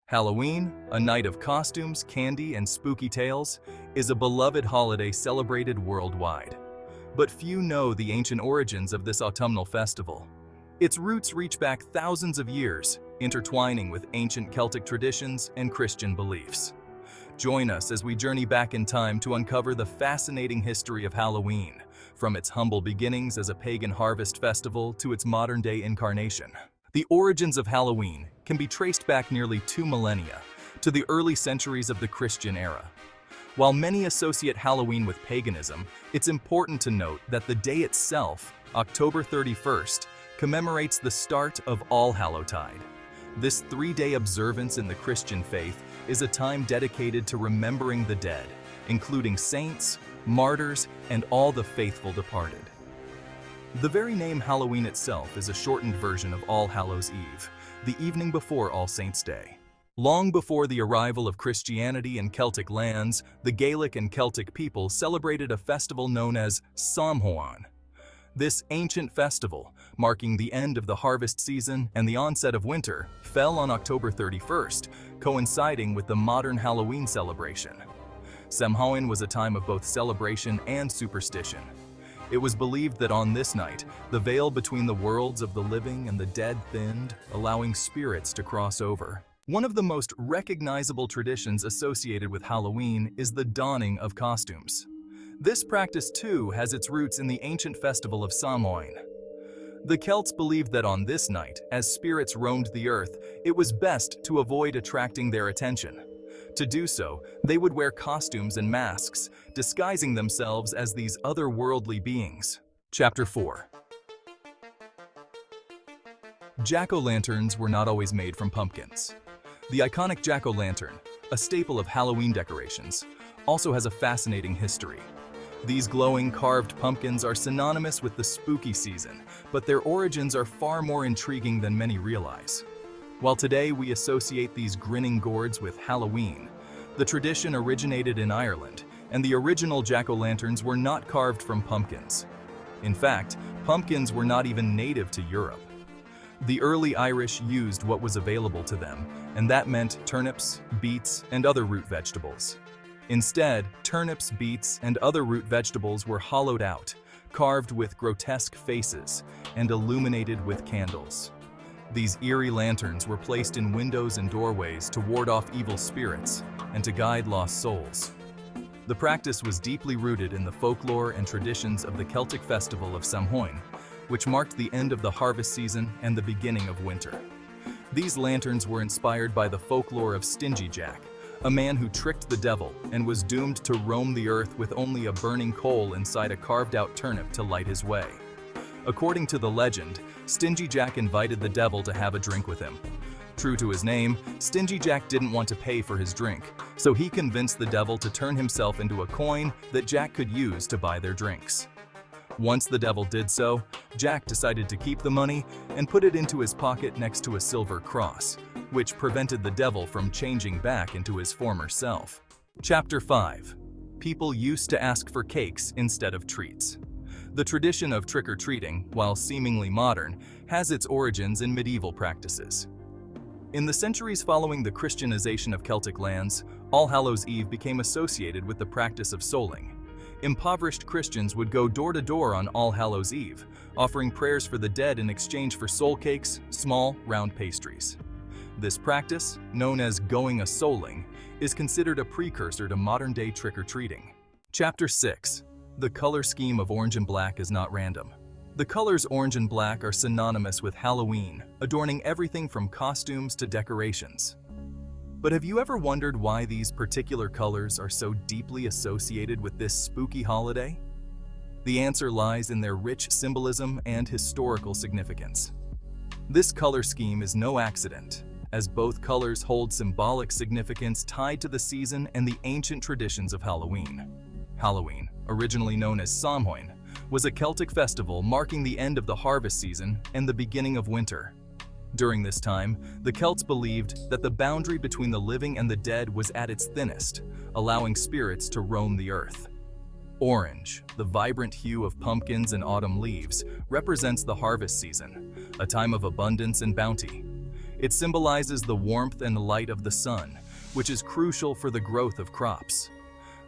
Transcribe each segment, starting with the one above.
Halloween, a night of costumes, candy, and spooky tales, is a beloved holiday celebrated worldwide. But few know the ancient origins of this autumnal festival. Its roots reach back thousands of years, intertwining with ancient Celtic traditions and Christian beliefs. Join us as we journey back in time to uncover the fascinating history of Halloween, from its humble beginnings as a pagan harvest festival to its modern-day incarnation. The origins of Halloween can be traced back nearly 2 millennia, to the early centuries of the Christian era. While many associate Halloween with paganism, it's important to note that the day itself, October 31st, commemorates the start of Allhallowtide. This 3-day observance in the Christian faith is a time dedicated to remembering the dead, including saints, martyrs, and all the faithful departed. The very name Halloween itself is a shortened version of All Hallows' Eve, the evening before All Saints' Day. Long before the arrival of Christianity in Celtic lands, the Gaelic and Celtic people celebrated a festival known as Samhain. This ancient festival, marking the end of the harvest season and the onset of winter, fell on October 31st, coinciding with the modern Halloween celebration. Samhain was a time of both celebration and superstition. It was believed that on this night, the veil between the worlds of the living and the dead thinned, allowing spirits to cross over. One of the most recognizable traditions associated with Halloween is the donning of costumes. This practice, too, has its roots in the ancient festival of Samhain. The Celts believed that on this night, as spirits roamed the earth, it was best to avoid attracting their attention. To do so, they would wear costumes and masks, disguising themselves as these otherworldly beings. Chapter 4. Jack-o'-lanterns were not always made from pumpkins. The iconic jack-o'-lantern, a staple of Halloween decorations, also has a fascinating history. These glowing carved pumpkins are synonymous with the spooky season, but their origins are far more intriguing than many realize. While today we associate these grinning gourds with Halloween, the tradition originated in Ireland, and the original jack-o'-lanterns were not carved from pumpkins. In fact, pumpkins were not even native to Europe. The early Irish used what was available to them, and that meant turnips, beets, and other root vegetables. Instead, turnips, beets, and other root vegetables were hollowed out, carved with grotesque faces, and illuminated with candles. These eerie lanterns were placed in windows and doorways to ward off evil spirits and to guide lost souls. The practice was deeply rooted in the folklore and traditions of the Celtic festival of Samhain, which marked the end of the harvest season and the beginning of winter. These lanterns were inspired by the folklore of Stingy Jack, a man who tricked the devil and was doomed to roam the earth with only a burning coal inside a carved-out turnip to light his way. According to the legend, Stingy Jack invited the devil to have a drink with him. True to his name, Stingy Jack didn't want to pay for his drink, so he convinced the devil to turn himself into a coin that Jack could use to buy their drinks. Once the devil did so, Jack decided to keep the money and put it into his pocket next to a silver cross, which prevented the devil from changing back into his former self. Chapter 5. People used to ask for cakes instead of treats. The tradition of trick-or-treating, while seemingly modern, has its origins in medieval practices. In the centuries following the Christianization of Celtic lands, All Hallows' Eve became associated with the practice of souling. Impoverished Christians would go door to door on All Hallows' Eve, offering prayers for the dead in exchange for soul cakes, small, round pastries. This practice, known as going a-souling, is considered a precursor to modern-day trick-or-treating. Chapter 6. The color scheme of orange and black is not random. The colors orange and black are synonymous with Halloween, adorning everything from costumes to decorations. But have you ever wondered why these particular colors are so deeply associated with this spooky holiday? The answer lies in their rich symbolism and historical significance. This color scheme is no accident, as both colors hold symbolic significance tied to the season and the ancient traditions of Halloween. Halloween, originally known as Samhain, was a Celtic festival marking the end of the harvest season and the beginning of winter. During this time, the Celts believed that the boundary between the living and the dead was at its thinnest, allowing spirits to roam the earth. Orange, the vibrant hue of pumpkins and autumn leaves, represents the harvest season, a time of abundance and bounty. It symbolizes the warmth and light of the sun, which is crucial for the growth of crops.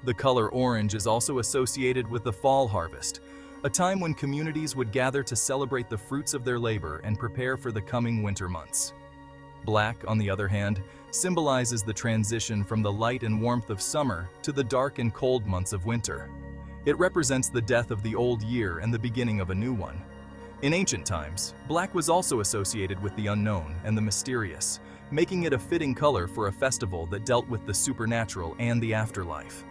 The color orange is also associated with the fall harvest, a time when communities would gather to celebrate the fruits of their labor and prepare for the coming winter months. Black, on the other hand, symbolizes the transition from the light and warmth of summer to the dark and cold months of winter. It represents the death of the old year and the beginning of a new one. In ancient times, black was also associated with the unknown and the mysterious, making it a fitting color for a festival that dealt with the supernatural and the afterlife.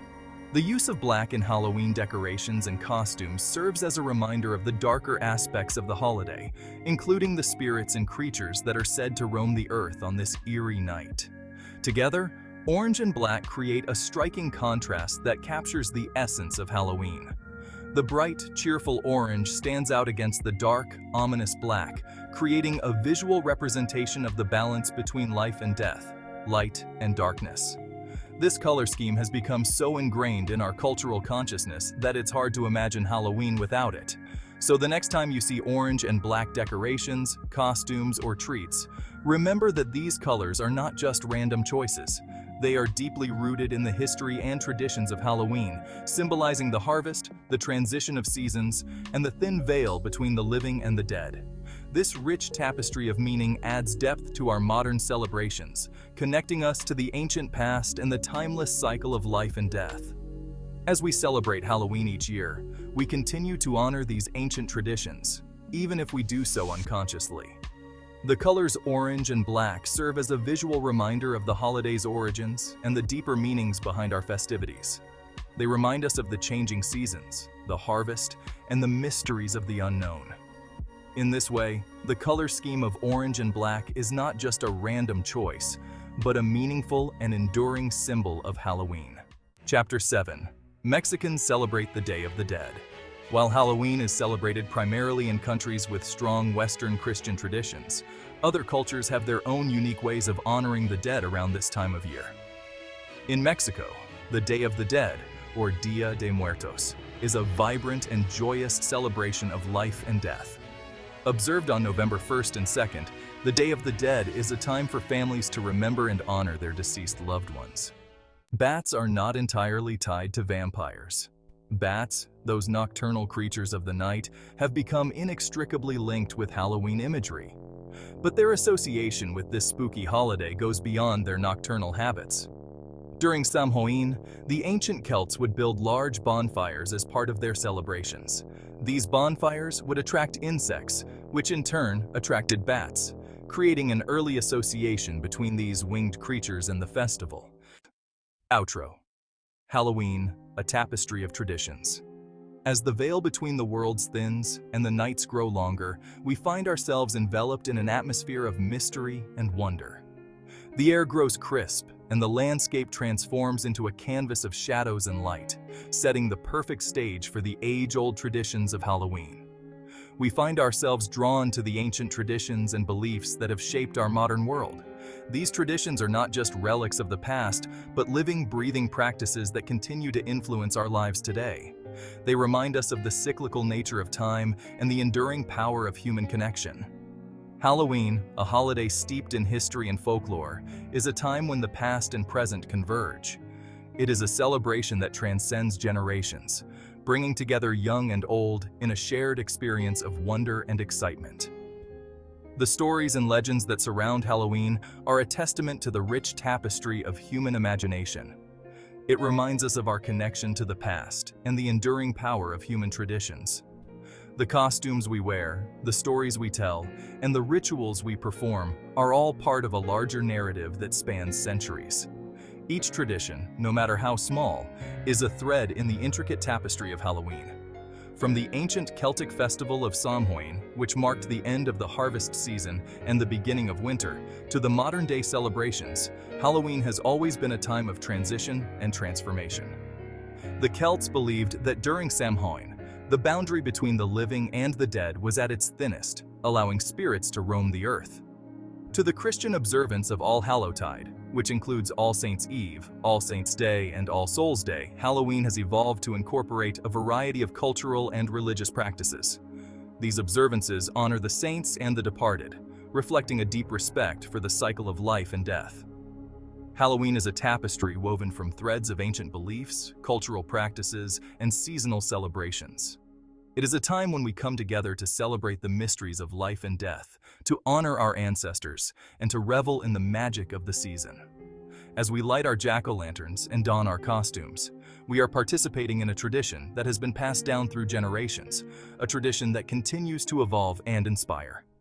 The use of black in Halloween decorations and costumes serves as a reminder of the darker aspects of the holiday, including the spirits and creatures that are said to roam the earth on this eerie night. Together, orange and black create a striking contrast that captures the essence of Halloween. The bright, cheerful orange stands out against the dark, ominous black, creating a visual representation of the balance between life and death, light and darkness. This color scheme has become so ingrained in our cultural consciousness that it's hard to imagine Halloween without it. So the next time you see orange and black decorations, costumes, or treats, remember that these colors are not just random choices. They are deeply rooted in the history and traditions of Halloween, symbolizing the harvest, the transition of seasons, and the thin veil between the living and the dead. This rich tapestry of meaning adds depth to our modern celebrations, connecting us to the ancient past and the timeless cycle of life and death. As we celebrate Halloween each year, we continue to honor these ancient traditions, even if we do so unconsciously. The colors orange and black serve as a visual reminder of the holiday's origins and the deeper meanings behind our festivities. They remind us of the changing seasons, the harvest, and the mysteries of the unknown. In this way, the color scheme of orange and black is not just a random choice, but a meaningful and enduring symbol of Halloween. Chapter 7. Mexicans celebrate the Day of the Dead. While Halloween is celebrated primarily in countries with strong Western Christian traditions, other cultures have their own unique ways of honoring the dead around this time of year. In Mexico, the Day of the Dead, or Dia de Muertos, is a vibrant and joyous celebration of life and death. Observed on November 1st and 2nd, the Day of the Dead is a time for families to remember and honor their deceased loved ones. Bats are not entirely tied to vampires. Bats, those nocturnal creatures of the night, have become inextricably linked with Halloween imagery. But their association with this spooky holiday goes beyond their nocturnal habits. During Samhain, the ancient Celts would build large bonfires as part of their celebrations. These bonfires would attract insects, which in turn attracted bats, creating an early association between these winged creatures and the festival. Outro. Halloween, a tapestry of traditions. As the veil between the worlds thins and the nights grow longer, we find ourselves enveloped in an atmosphere of mystery and wonder. The air grows crisp, and the landscape transforms into a canvas of shadows and light, setting the perfect stage for the age-old traditions of Halloween. We find ourselves drawn to the ancient traditions and beliefs that have shaped our modern world. These traditions are not just relics of the past, but living, breathing practices that continue to influence our lives today. They remind us of the cyclical nature of time and the enduring power of human connection. Halloween, a holiday steeped in history and folklore, is a time when the past and present converge. It is a celebration that transcends generations, bringing together young and old in a shared experience of wonder and excitement. The stories and legends that surround Halloween are a testament to the rich tapestry of human imagination. It reminds us of our connection to the past and the enduring power of human traditions. The costumes we wear, the stories we tell, and the rituals we perform are all part of a larger narrative that spans centuries. Each tradition, no matter how small, is a thread in the intricate tapestry of Halloween. From the ancient Celtic festival of Samhain, which marked the end of the harvest season and the beginning of winter, to the modern-day celebrations, Halloween has always been a time of transition and transformation. The Celts believed that during Samhain, the boundary between the living and the dead was at its thinnest, allowing spirits to roam the earth. To the Christian observance of Allhallowtide, which includes All Saints' Eve, All Saints' Day, and All Souls' Day, Halloween has evolved to incorporate a variety of cultural and religious practices. These observances honor the saints and the departed, reflecting a deep respect for the cycle of life and death. Halloween is a tapestry woven from threads of ancient beliefs, cultural practices, and seasonal celebrations. It is a time when we come together to celebrate the mysteries of life and death, to honor our ancestors, and to revel in the magic of the season. As we light our jack-o'-lanterns and don our costumes, we are participating in a tradition that has been passed down through generations, a tradition that continues to evolve and inspire.